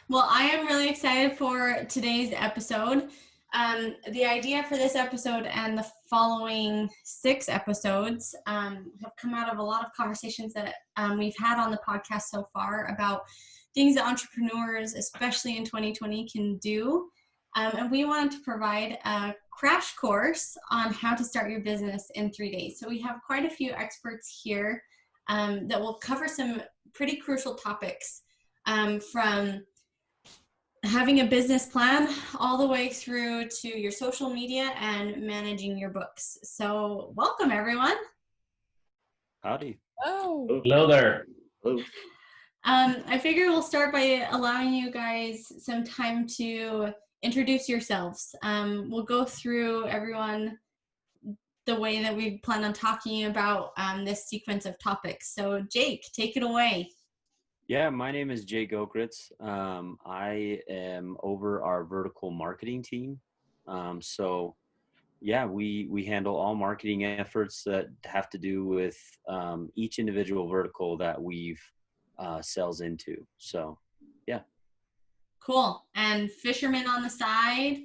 Well, I am really excited for today's episode. The idea for this episode and the following 6 episodes have come out of a lot of conversations that we've had on the podcast so far about things that entrepreneurs, especially in 2020, can do. And we wanted to provide a crash course on how to start your business in 3 days. So we have quite a few experts here that will cover some pretty crucial topics, from having a business plan all the way through to your social media and managing your books. So welcome, everyone. Howdy. Oh, Hello there. Hello. I figure we'll start by allowing you guys some time to introduce yourselves. We'll go through everyone the way that we plan on talking about this sequence of topics. So Jake, take it away. Yeah, my name is Jake Okritz. I am over our vertical marketing team. We handle all marketing efforts that have to do with each individual vertical that Weave sells into. So, yeah. Cool. And fisherman on the side?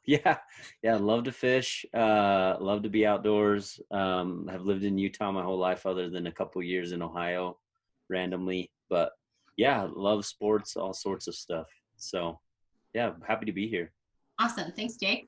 Yeah. Love to fish. Love to be outdoors. Have lived in Utah my whole life, other than a couple years in Ohio, randomly. But yeah, love sports, all sorts of stuff. So yeah, happy to be here. Awesome. Thanks, Jake.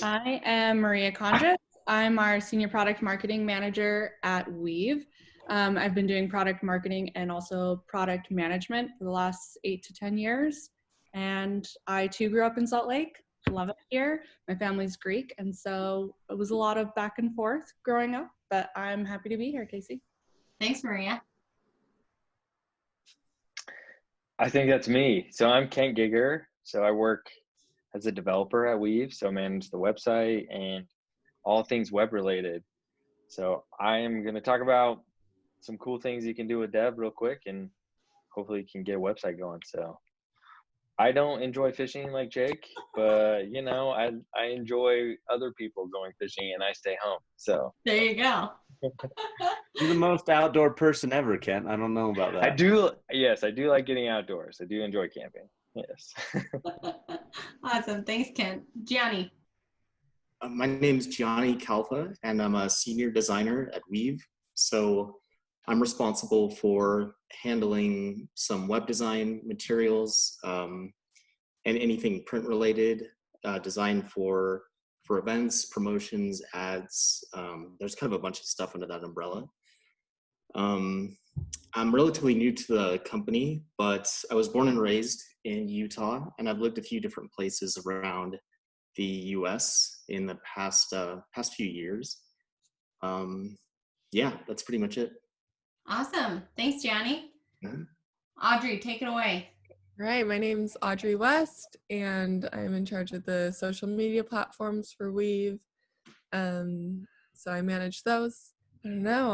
I am Maria Condra. I'm our Senior Product Marketing Manager at Weave. I've been doing product marketing and also product management for the last 8 to 10 years. And I too grew up in Salt Lake. Love it here. My family's Greek. And so it was a lot of back and forth growing up, but I'm happy to be here, Casey. Thanks, Maria. I think that's me. So I'm Kent Giger. So I work as a developer at Weave. So I manage the website and all things web related. So I am going to talk about some cool things you can do with dev real quick, and hopefully you can get a website going. So I don't enjoy fishing like Jake, but I enjoy other people going fishing and I stay home. So there you go. You're the most outdoor person ever, Kent. I don't know about that. I do like getting outdoors. I do enjoy camping. Yes. Awesome. Thanks, Kent. Gianni. My name is Gianni Calfa, and I'm a senior designer at Weave. So I'm responsible for handling some web design materials and anything print related, design for events, promotions, ads. There's kind of a bunch of stuff under that umbrella. I'm relatively new to the company, but I was born and raised in Utah, and I've lived a few different places around the US in the past few years. That's pretty much it. Awesome. Thanks, Gianni. Mm-hmm. Audrey, take it away. Right, my name's Audrey West, and I'm in charge of the social media platforms for Weave. So I manage those. I don't know,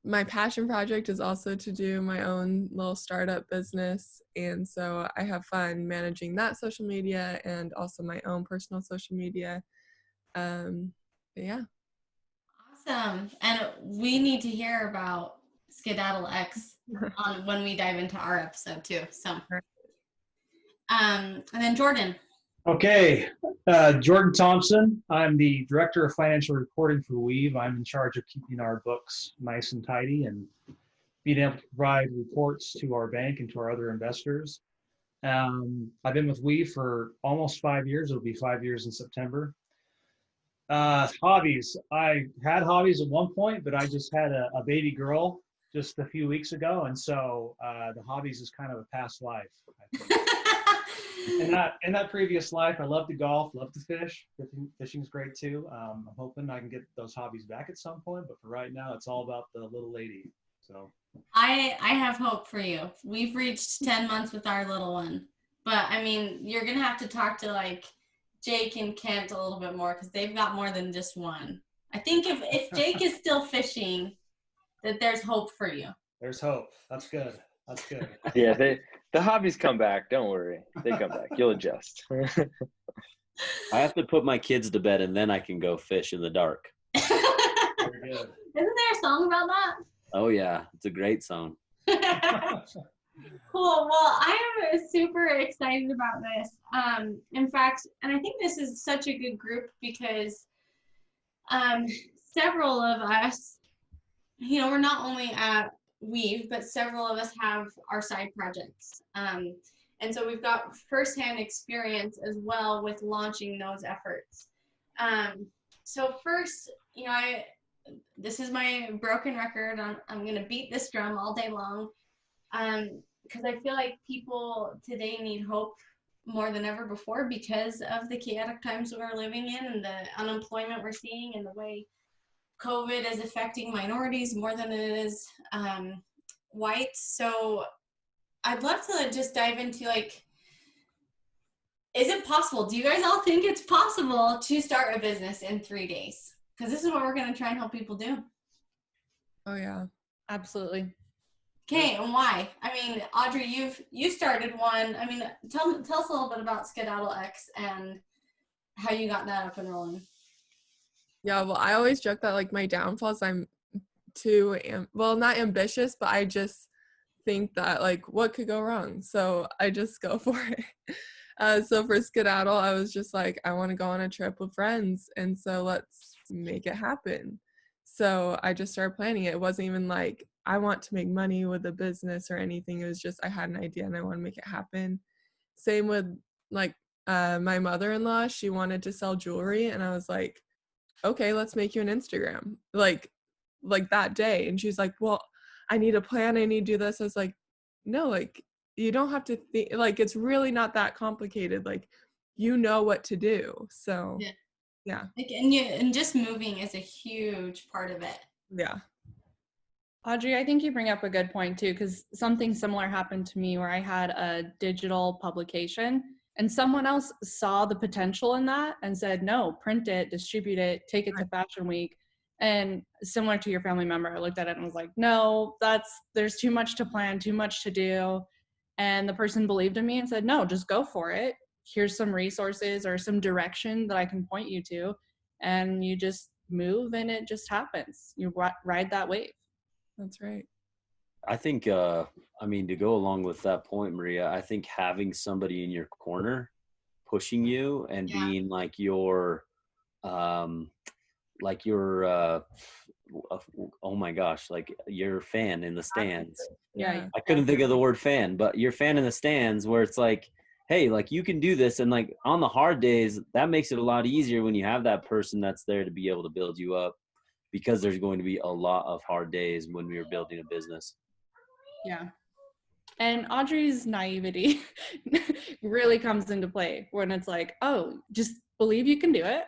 my passion project is also to do my own little startup business, and so I have fun managing that social media and also my own personal social media. Yeah. Awesome. And we need to hear about Skedaddle X when we dive into our episode too. So, and then Jordan. Okay, Jordan Thompson. I'm the Director of Financial Reporting for Weave. I'm in charge of keeping our books nice and tidy and being able to provide reports to our bank and to our other investors. I've been with Weave for almost 5 years. It'll be 5 years in September. Hobbies. I had hobbies at one point, but I just had a baby girl just a few weeks ago, and so the hobbies is kind of a past life, I think. In that previous life, I love to golf, love to fish. Fishing's great too. I'm hoping I can get those hobbies back at some point, but for right now, it's all about the little lady. So I have hope for you. We've reached 10 months with our little one, but I mean, you're gonna have to talk to like Jake and Kent a little bit more because they've got more than just one. I think if Jake is still fishing, that there's hope for you. There's hope. That's good. That's good. Yeah, the hobbies come back. Don't worry. They come back. You'll adjust. I have to put my kids to bed and then I can go fish in the dark. Very good. Isn't there a song about that? Oh yeah, it's a great song. Cool. Well, I am super excited about this. In fact, and I think this is such a good group because several of us, we're not only at Weave, but several of us have our side projects. And so we've got firsthand experience as well with launching those efforts. So first, this is my broken record. I'm going to beat this drum all day long. Because I feel like people today need hope more than ever before because of the chaotic times we're living in and the unemployment we're seeing and the way COVID is affecting minorities more than it is whites. So I'd love to just dive into is it possible? Do you guys all think it's possible to start a business in 3 days? Because this is what we're going to try and help people do. Oh yeah, Absolutely. Okay, and why? I mean, Audrey, you started one. I mean, tell us a little bit about Skedaddle X and how you got that up and rolling. yeah. Well, I always joke that like my downfall is I'm too not ambitious, but I just think that like what could go wrong, so I just go for it. So for Skedaddle, I was just like, I want to go on a trip with friends, and so let's make it happen. So I just started planning it. It wasn't even like I want to make money with a business or anything. It was just I had an idea and I want to make it happen. Same with like my mother-in-law. She wanted to sell jewelry, and I was like, okay, let's make you an Instagram like that day. And she's like, well, I need a plan, I need to do this. I was like, no, like you don't have to think, like it's really not that complicated, like you know what to do. So yeah. Like, and just moving is a huge part of it. Yeah. Audrey, I think you bring up a good point too, because something similar happened to me where I had a digital publication and someone else saw the potential in that and said, no, print it, distribute it, take it to Fashion Week. And similar to your family member, I looked at it and was like, no, there's too much to plan, too much to do. And the person believed in me and said, no, just go for it. Here's some resources or some direction that I can point you to. And you just move and it just happens. You ride that wave. That's right. I think, I mean, to go along with that point, Maria, I think having somebody in your corner pushing you and being like your, oh my gosh, like your fan in the stands. Yeah. I couldn't think of the word fan, but your fan in the stands where it's like, hey, like you can do this. And like on the hard days, that makes it a lot easier when you have that person that's there to be able to build you up, because there's going to be a lot of hard days when we are building a business. Yeah. And Audrey's naivety really comes into play when it's like, oh, just believe you can do it.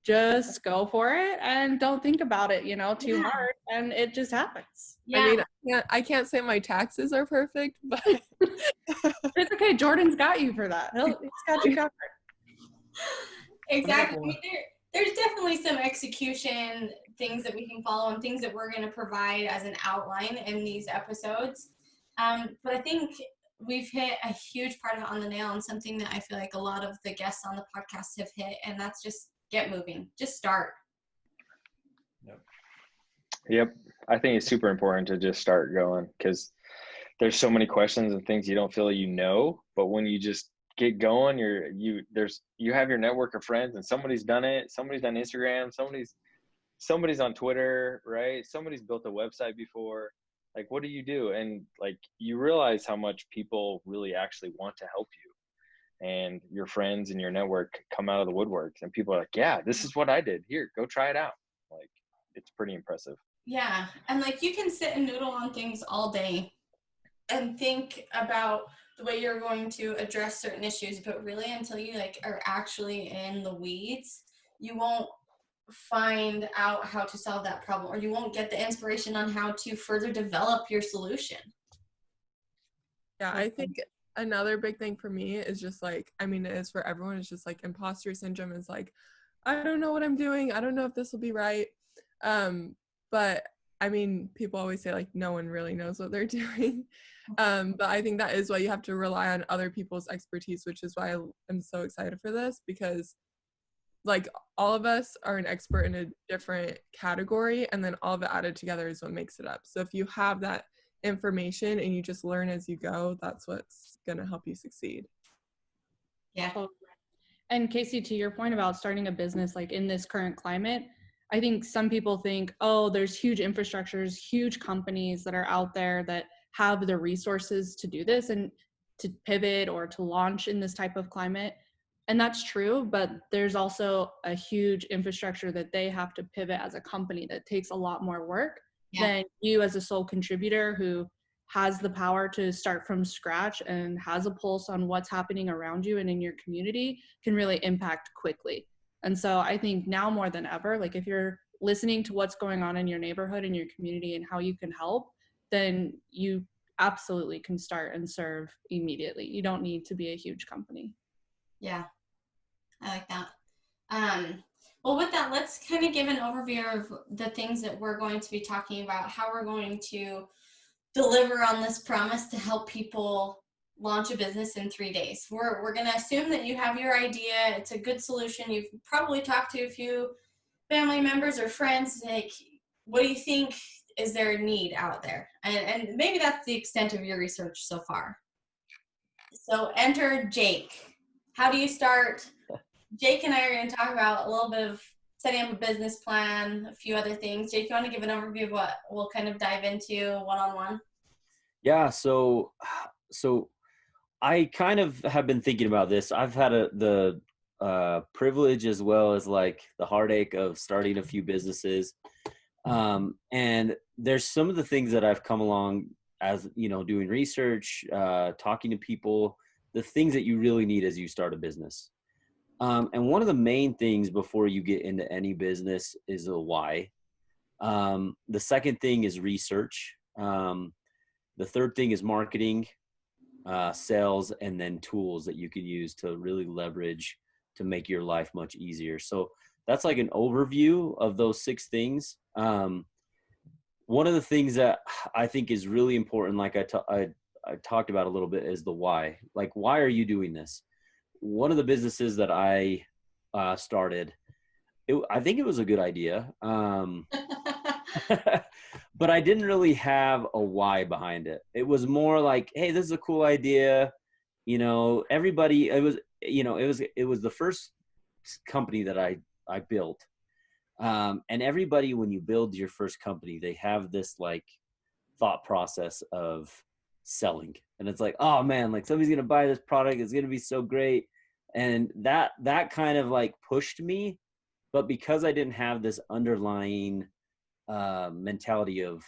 Just go for it and don't think about it, too hard. And it just happens. Yeah. I mean, I can't say my taxes are perfect, but it's okay. Jordan's got you for that. He's got you covered. Exactly. I mean, there's definitely some execution things that we can follow and things that we're going to provide as an outline in these episodes. But I think we've hit a huge part of it on the nail, and something that I feel like a lot of the guests on the podcast have hit, and that's just get moving. Just start. Yep. I think it's super important to just start going, because there's so many questions and things you don't feel but when you just get going, you have your network of friends, and somebody's done it. Somebody's done Instagram. Somebody's on Twitter, right? Somebody's built a website before. Like, what do you do? And like, you realize how much people really actually want to help you, and your friends and your network come out of the woodworks, and people are like, yeah, this is what I did. Here, go try it out. Like, it's pretty impressive. Yeah. And like, you can sit and noodle on things all day and think about the way you're going to address certain issues, but really until you like are actually in the weeds, you won't find out how to solve that problem, or you won't get the inspiration on how to further develop your solution. Yeah, I think another big thing for me is just like, I mean, it is for everyone, it's just like imposter syndrome is like, I don't know what I'm doing. I don't know if this will be right. But I mean, people always say like no one really knows what they're doing. But I think that is why you have to rely on other people's expertise, which is why I'm so excited for this, because like all of us are an expert in a different category, and then all of it added together is what makes it up. So if you have that information and you just learn as you go, that's what's going to help you succeed. Yeah. And Casey, to your point about starting a business, like in this current climate, I think some people think, oh, there's huge infrastructures, huge companies that are out there that have the resources to do this and to pivot or to launch in this type of climate. And that's true, but there's also a huge infrastructure that they have to pivot as a company that takes a lot more work than you as a sole contributor who has the power to start from scratch and has a pulse on what's happening around you and in your community can really impact quickly. And so I think now more than ever, like if you're listening to what's going on in your neighborhood and your community and how you can help, then you absolutely can start and serve immediately. You don't need to be a huge company. Yeah, I like that. Well, with that, let's kind of give an overview of the things that we're going to be talking about, how we're going to deliver on this promise to help people launch a business in 3 days. We're going to assume that you have your idea. It's a good solution. You've probably talked to a few family members or friends, like, what do you think is there a need out there? And maybe that's the extent of your research so far. So enter Jake. How do you start? Jake and I are going to talk about a little bit of setting up a business plan, a few other things. Jake, you want to give an overview of what we'll kind of dive into one-on-one? Yeah. So I kind of have been thinking about this. I've had the privilege as well as like the heartache of starting a few businesses. And there's some of the things that I've come along as, you know, doing research, talking to people, the things that you really need as you start a business. And one of the main things before you get into any business is a why. The second thing is research. The third thing is marketing, sales, and then tools that you can use to really leverage to make your life much easier. So that's like an overview of those 6 things. One of the things that I think is really important, like I talked about a little bit, is the why. Like, why are you doing this? One of the businesses that I started, I think it was a good idea. But I didn't really have a why behind it. It was more like, hey, this is a cool idea. You know, everybody, it was the first company that I built. And everybody, when you build your first company, they have this like thought process of selling. And it's like, oh man, like somebody's going to buy this product. It's going to be so great. And that kind of like pushed me. But because I didn't have this underlying mentality of,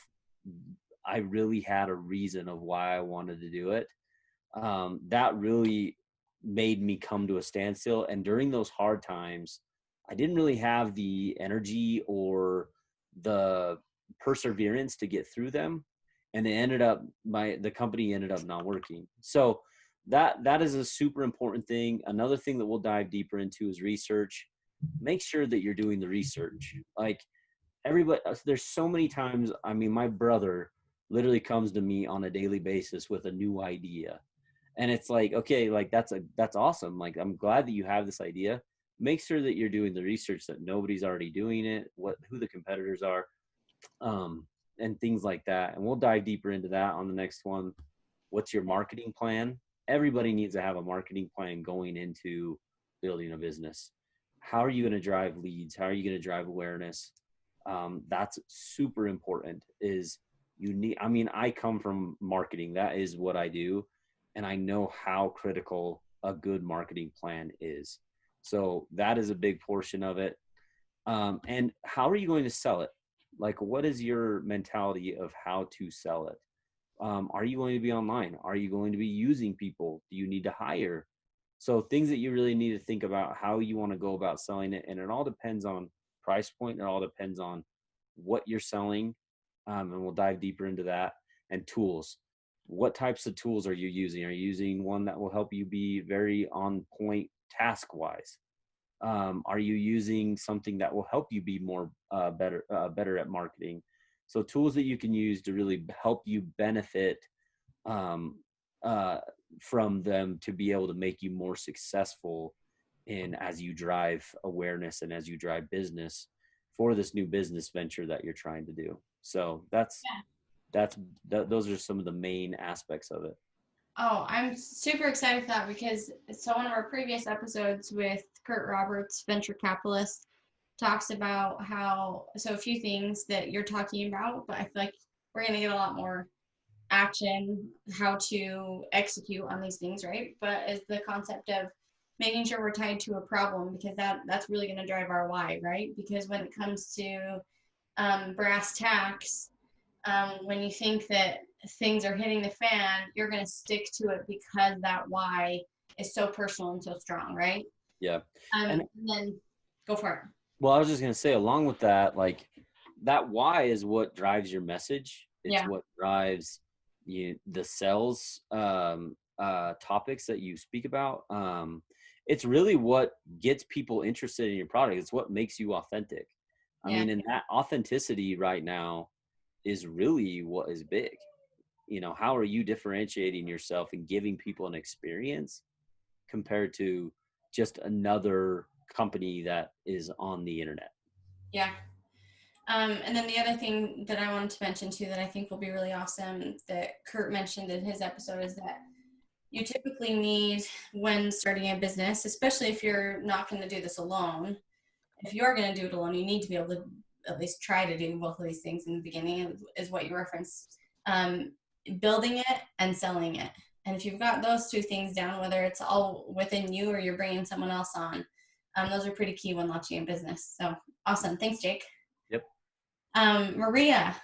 I really had a reason of why I wanted to do it, that really made me come to a standstill. And during those hard times, I didn't really have the energy or the perseverance to get through them. And it ended up, the company ended up not working. So that is a super important thing. Another thing that we'll dive deeper into is research. Make sure that you're doing the research. Like, everybody, there's so many times, I mean, my brother literally comes to me on a daily basis with a new idea. And it's like, okay, like that's awesome. Like, I'm glad that you have this idea. Make sure that you're doing the research, that nobody's already doing it, who the competitors are, and things like that. And we'll dive deeper into that on the next one. What's your marketing plan? Everybody needs to have a marketing plan going into building a business. How are you going to drive leads? How are you going to drive awareness? That's super important. I come from marketing. That is what I do. And I know how critical a good marketing plan is. So that is a big portion of it. And how are you going to sell it? Like, what is your mentality of how to sell it? Are you going to be online? Are you going to be using people? Do you need to hire? So things that you really need to think about how you want to go about selling it. And it all depends on price point. It all depends on what you're selling. And we'll dive deeper into that. And tools. What types of tools are you using? Are you using one that will help you be very on point task wise? Are you using something that will help you be more better at marketing? So tools that you can use to really help you benefit from them to be able to make you more successful as you drive awareness and as you drive business for this new business venture that you're trying to do. So that's those are some of the main aspects of it. Oh, I'm super excited for that because one of our previous episodes with Kurt Roberts, venture capitalist, talks about a few things that you're talking about, but I feel like we're going to get a lot more action, how to execute on these things, right? But is the concept of making sure we're tied to a problem, because that's really going to drive our why, right? Because when it comes to brass tacks, when you think that things are hitting the fan, you're going to stick to it because that why is so personal and so strong, right? Yeah. And then go for it. Well, I was just going to say, along with that, like that why is what drives your message. It's what drives the sales topics that you speak about. It's really what gets people interested in your product. It's what makes you authentic. I mean, and that authenticity right now is really what is big. How are you differentiating yourself and giving people an experience compared to just another company that is on the internet? Yeah. And then the other thing that I wanted to mention too, that I think will be really awesome, that Kurt mentioned in his episode, is that you typically need, when starting a business, especially if you're not going to do this alone, if you are going to do it alone, you need to be able to at least try to do both of these things in the beginning, is what you referenced. Building it and selling it. And if you've got those two things down, whether it's all within you or you're bringing someone else on, those are pretty key when launching a business. So awesome. Thanks, Jake. Yep. Maria.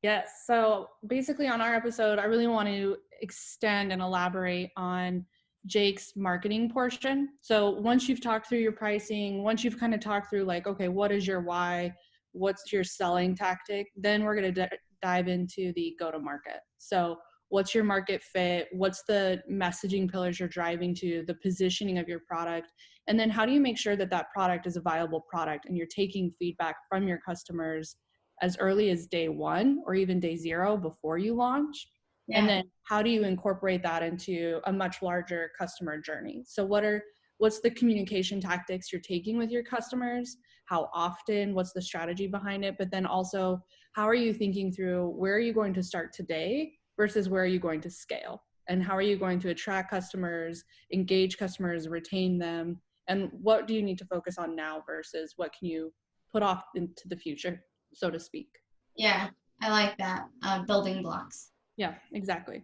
Yes. So basically on our episode, I really want to extend and elaborate on Jake's marketing portion. So once you've talked through your pricing, once you've kind of talked through like, okay, what is your why? What's your selling tactic? Then we're going to dive into the go-to-market. So what's your market fit? What's the messaging pillars you're driving to, the positioning of your product? And then how do you make sure that that product is a viable product and you're taking feedback from your customers as early as day one or even day zero before you launch? Yeah. And then how do you incorporate that into a much larger customer journey? So what's the communication tactics you're taking with your customers? How often? What's the strategy behind it? But then also, how are you thinking through where are you going to start today versus where are you going to scale? And how are you going to attract customers, engage customers, retain them? And what do you need to focus on now versus what can you put off into the future, so to speak? Yeah, I like that. Building blocks. Yeah, exactly.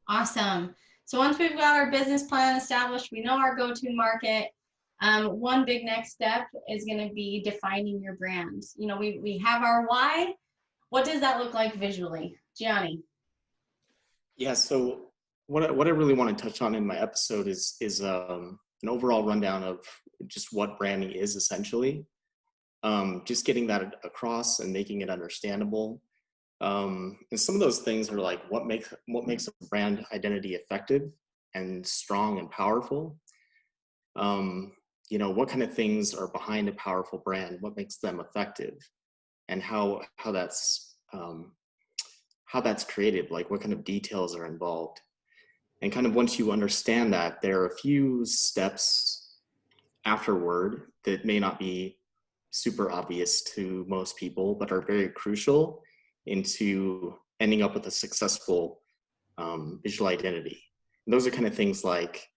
Awesome. So once we've got our business plan established, we know our go-to market. One big next step is going to be defining your brand. We have our why. What does that look like visually? Gianni. Yeah, so what I really want to touch on in my episode is an overall rundown of just what branding is essentially. Just getting that across and making it understandable. And some of those things are like what makes a brand identity effective and strong and powerful. What kind of things are behind a powerful brand? What makes them effective, and how that's created? Like what kind of details are involved? And kind of once you understand that, there are a few steps afterward that may not be super obvious to most people, but are very crucial into ending up with a successful visual identity. And those are kind of things like,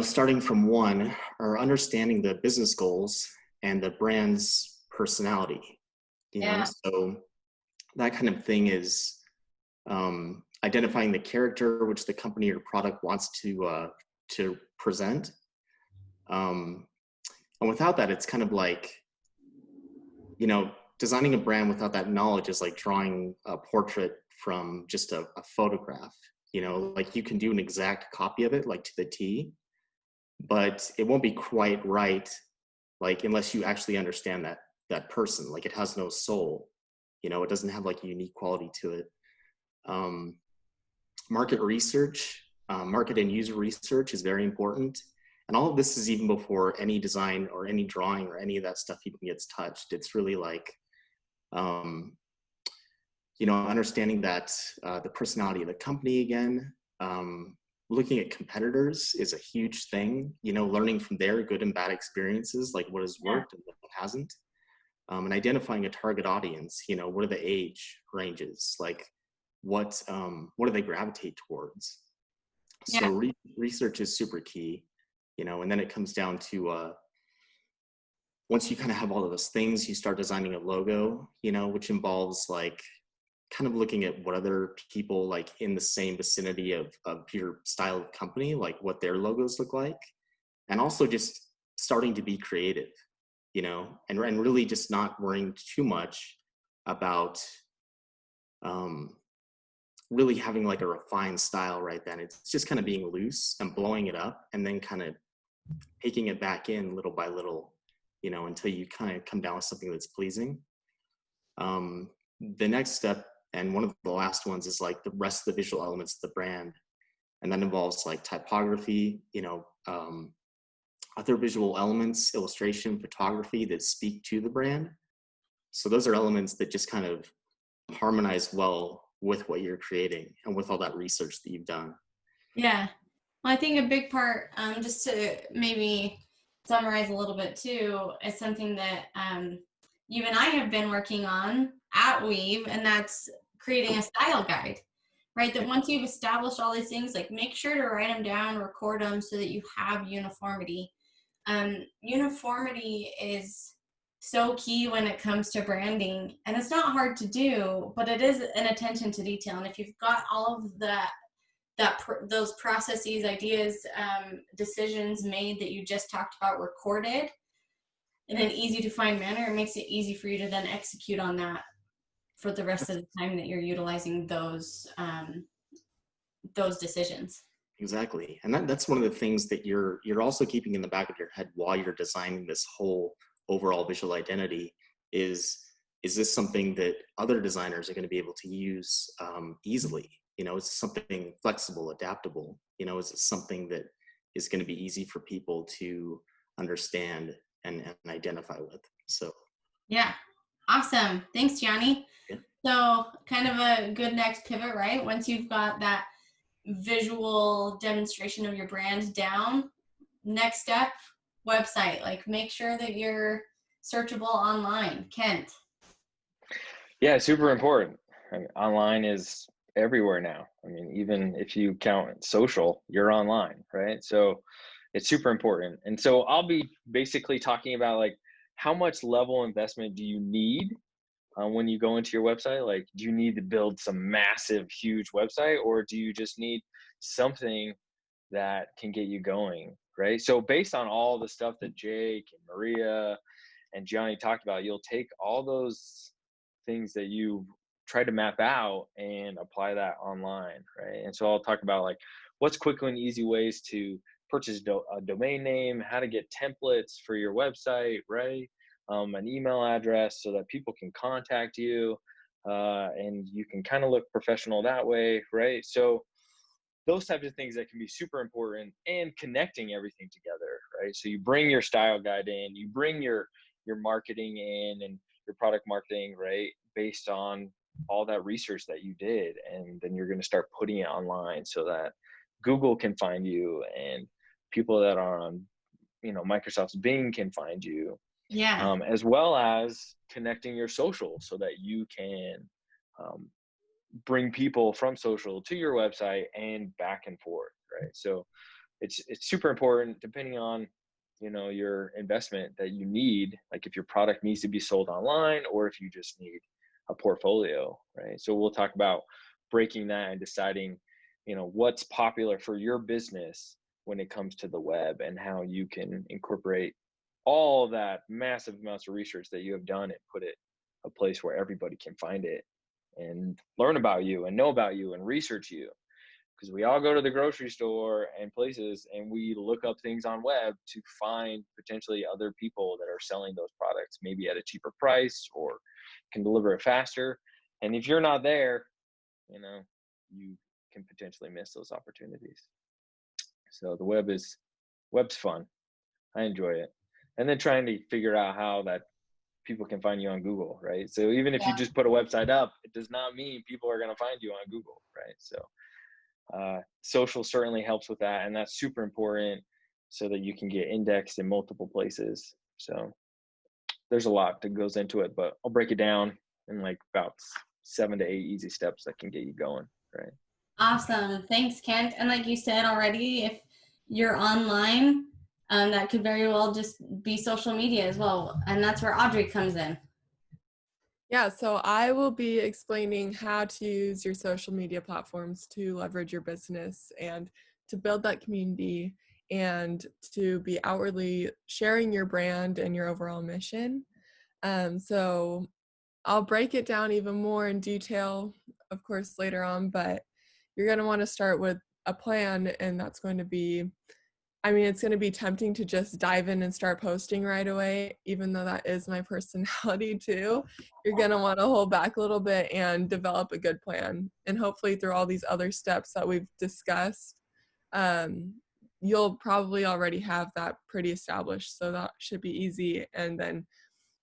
starting from one, or understanding the business goals and the brand's personality. So that kind of thing is identifying the character which the company or product wants to present. And without that, it's kind of like, designing a brand without that knowledge is like drawing a portrait from just a photograph. Like you can do an exact copy of it, like to the T, but it won't be quite right, like unless you actually understand that person. Like it has no soul. It doesn't have like a unique quality to it. Market research, market and user research is very important. And all of this is even before any design or any drawing or any of that stuff even gets touched. It's really like, understanding that the personality of the company again, looking at competitors is a huge thing, learning from their good and bad experiences, like what has worked and what hasn't. and identifying a target audience. You know, what are the age ranges? Like, what do they gravitate towards? Yeah. So research is super key, you know, and then it comes down to once you kind of have all of those things, you start designing a logo, you know, which involves like kind of looking at what other people like in the same vicinity of your style of company, like what their logos look like, and also just starting to be creative, you know, and really just not worrying too much about really having like a refined style right then. It's just kind of being loose and blowing it up and then kind of taking it back in little by little, you know, until you kind of come down with something that's pleasing. The next step, and one of the last ones, is like the rest of the visual elements of the brand. And that involves like typography, you know, other visual elements, illustration, photography that speak to the brand. So those are elements that just kind of harmonize well with what you're creating and with all that research that you've done. Yeah. Well, I think a big part, just to maybe summarize a little bit too, is something that you and I have been working on at Weave, and that's creating a style guide, right? That once you've established all these things, like make sure to write them down, record them so that you have uniformity. Uniformity is so key when it comes to branding, and it's not hard to do, but it is an attention to detail. And if you've got all of those processes, ideas, decisions made that you just talked about recorded in an easy to find manner, it makes it easy for you to then execute on that for the rest of the time that you're utilizing those decisions. Exactly. And that's one of the things that you're also keeping in the back of your head while you're designing this whole overall visual identity is this something that other designers are going to be able to use easily? You know, is it something flexible, adaptable? You know, is it something that is going to be easy for people to understand and identify with? So yeah, awesome. Thanks, Gianni. Yeah. So kind of a good next pivot, right? Once you've got that visual demonstration of your brand down, next step, website. Like make sure that you're searchable online. Kent. Yeah, super important. I mean, online is everywhere now. I mean, even if you count social, you're online, right? So it's super important. And so I'll be basically talking about like how much level investment do you need when you go into your website? Like, do you need to build some massive, huge website, or do you just need something that can get you going, right? So based on all the stuff that Jake and Maria and Gianni talked about, you'll take all those things that you try to map out and apply that online, right? And so I'll talk about like what's quick and easy ways to purchase a domain name, how to get templates for your website, right? An email address so that people can contact you, and you can kind of look professional that way, right? So those types of things that can be super important, and connecting everything together, right? So you bring your style guide in, you bring your marketing in, and your product marketing, right, based on all that research that you did, and then you're going to start putting it online so that Google can find you, and people that are on, you know, Microsoft's Bing can find you. Yeah. As well as connecting your social so that you can bring people from social to your website and back and forth, right? So it's super important depending on, you know, your investment that you need, like if your product needs to be sold online or if you just need a portfolio, right? So we'll talk about breaking that and deciding, you know, what's popular for your business when it comes to the web, and how you can incorporate all that massive amounts of research that you have done and put it a place where everybody can find it and learn about you and know about you and research you. Because we all go to the grocery store and places and we look up things on web to find potentially other people that are selling those products, maybe at a cheaper price or can deliver it faster. And if you're not there, you know, you can potentially miss those opportunities. So the web's fun. I enjoy it. And then trying to figure out how that people can find you on Google, right? So even if you just put a website up, it does not mean people are going to find you on Google, right? So social certainly helps with that, and that's super important so that you can get indexed in multiple places. So there's a lot that goes into it, but I'll break it down in like about 7 to 8 easy steps that can get you going, right? Awesome. Thanks, Kent. And like you said already, if you're online, that could very well just be social media as well. And that's where Aubrey comes in. Yeah, so I will be explaining how to use your social media platforms to leverage your business and to build that community and to be outwardly sharing your brand and your overall mission. So I'll break it down even more in detail, of course, later on, but you're going to want to start with a plan, and that's going to be, it's going to be tempting to just dive in and start posting right away, even though that is my personality too. You're going to want to hold back a little bit and develop a good plan. And hopefully through all these other steps that we've discussed, you'll probably already have that pretty established. So that should be easy. And then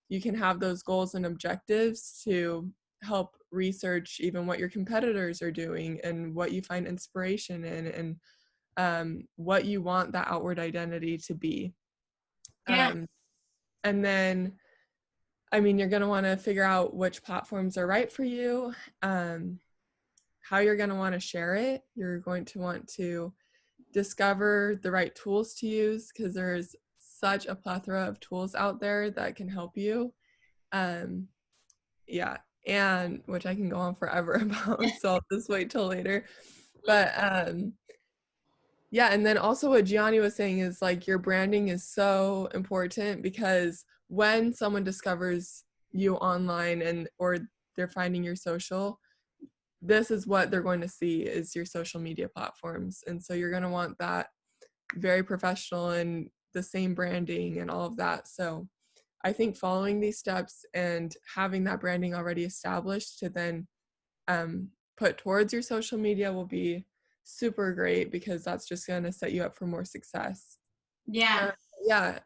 you can have those goals and objectives to help research even what your competitors are doing and what you find inspiration in, and what you want that outward identity to be. Yeah. And then, you're going to want to figure out which platforms are right for you, how you're going to want to share it. You're going to want to discover the right tools to use, because there's such a plethora of tools out there that can help you. Yeah, and which I can go on forever about, so I'll just wait till later. But yeah, and then also what Gianni was saying is like your branding is so important, because when someone discovers you online or they're finding your social, this is what they're going to see is your social media platforms. And so you're going to want that very professional and the same branding and all of that. So I think following these steps and having that branding already established to then put towards your social media will be super great, because that's just going to set you up for more success. Yeah. Yeah.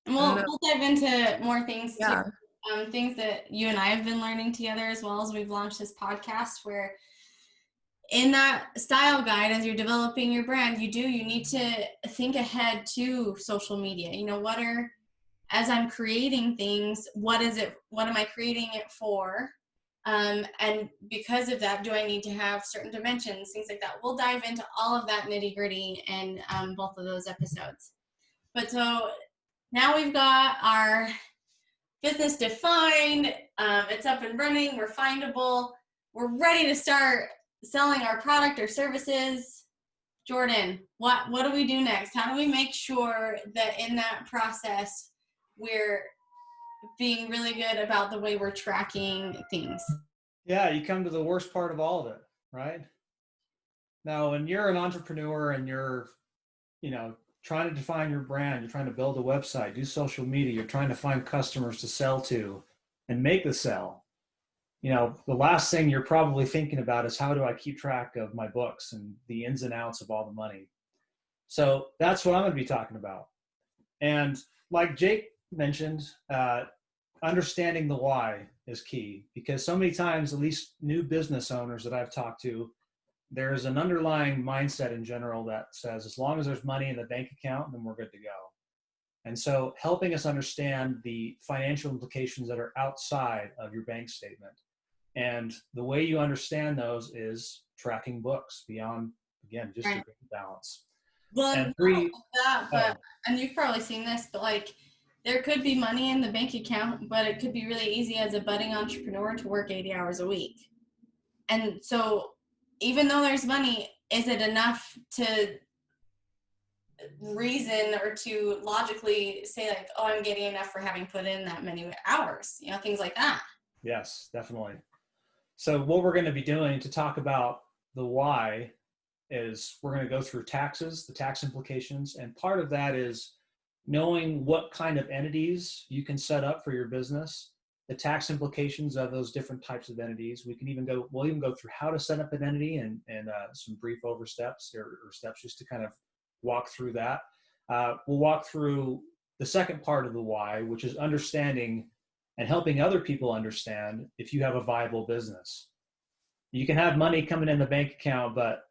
And we'll dive into more things Yeah. too. Things that you and I have been learning together, as well as we've launched this podcast, where in that style guide, as you're developing your brand, you need to think ahead to social media. As I'm creating things, what am I creating it for? And because of that, do I need to have certain dimensions, things like that? We'll dive into all of that nitty gritty in both of those episodes. But so now we've got our business defined, it's up and running, we're findable, we're ready to start selling our product or services. Jordan, what do we do next? How do we make sure that in that process we're being really good about the way we're tracking things? Yeah, you come to the worst part of all of it, right? Now, when you're an entrepreneur and you're, trying to define your brand, you're trying to build a website, do social media, you're trying to find customers to sell to and make the sell. The last thing you're probably thinking about is, how do I keep track of my books and the ins and outs of all the money? So that's what I'm going to be talking about. And like Jake mentioned, understanding the why is key, because so many times, at least new business owners that I've talked to, there's an underlying mindset in general that says, as long as there's money in the bank account, then we're good to go. And so helping us understand the financial implications that are outside of your bank statement. And the way you understand those is tracking books beyond, again, just your bank balance. Well, and and you've probably seen this, but like, there could be money in the bank account, but it could be really easy as a budding entrepreneur to work 80 hours a week. And so even though there's money, is it enough to reason or to logically say like, oh, I'm getting enough for having put in that many hours, things like that? Yes, definitely. So what we're going to be doing to talk about the why is we're going to go through taxes, the tax implications, and part of that is knowing what kind of entities you can set up for your business, the tax implications of those different types of entities. We'll even go through how to set up an entity and some brief steps or steps just to kind of walk through that. We'll walk through the second part of the why, which is understanding and helping other people understand if you have a viable business. You can have money coming in the bank account, but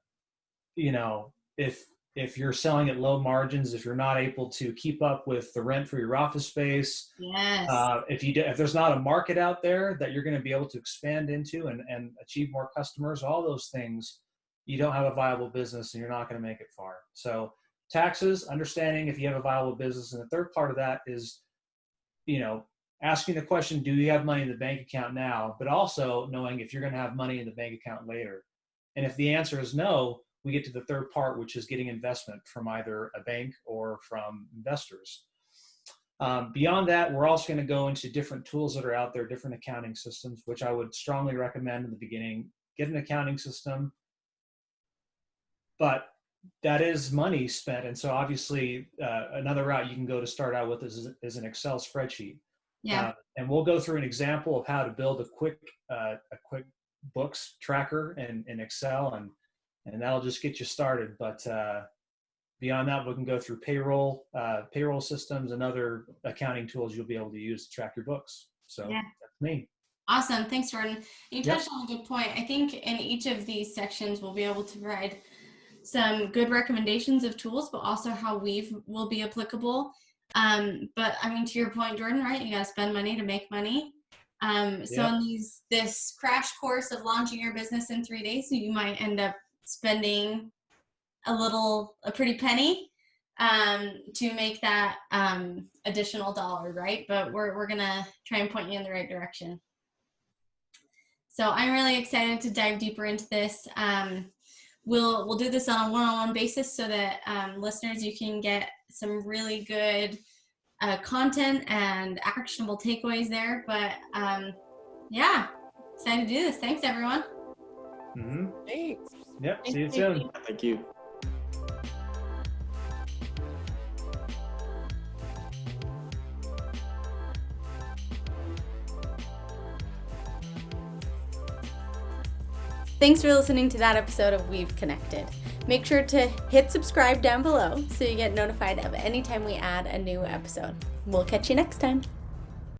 if if you're selling at low margins, if you're not able to keep up with the rent for your office space, Yes. if there's not a market out there that you're going to be able to expand into and achieve more customers, all those things, you don't have a viable business and you're not going to make it far. So taxes, understanding if you have a viable business. And the third part of that is, asking the question, do you have money in the bank account now? But also knowing if you're going to have money in the bank account later. And if the answer is no, we get to the third part, which is getting investment from either a bank or from investors. Beyond that, we're also going to go into different tools that are out there, different accounting systems, which I would strongly recommend in the beginning. Get an accounting system, but that is money spent. And so obviously another route you can go to start out with is an Excel spreadsheet. Yeah. And we'll go through an example of how to build a quick books tracker in Excel, and that'll just get you started. But beyond that, we can go through payroll systems and other accounting tools you'll be able to use to track your books. So that's me. Awesome. Thanks, Jordan. You touched on a good point. I think in each of these sections, we'll be able to provide some good recommendations of tools, but also how Weave will be applicable. But I mean, to your point, Jordan, right? You got to spend money to make money. So in this crash course of launching your business in 3 days, you might end up spending a pretty penny to make that additional dollar, right? But we're gonna try and point you in the right direction. So I'm really excited to dive deeper into this. We'll do this on a one-on-one basis so that listeners, you can get some really good content and actionable takeaways there. But excited to do this. Thanks, everyone. Mm-hmm. Thanks. Yep. See you soon. Thank you. Thanks for listening to that episode of We've Connected. Make sure to hit subscribe down below so you get notified of any time we add a new episode. We'll catch you next time.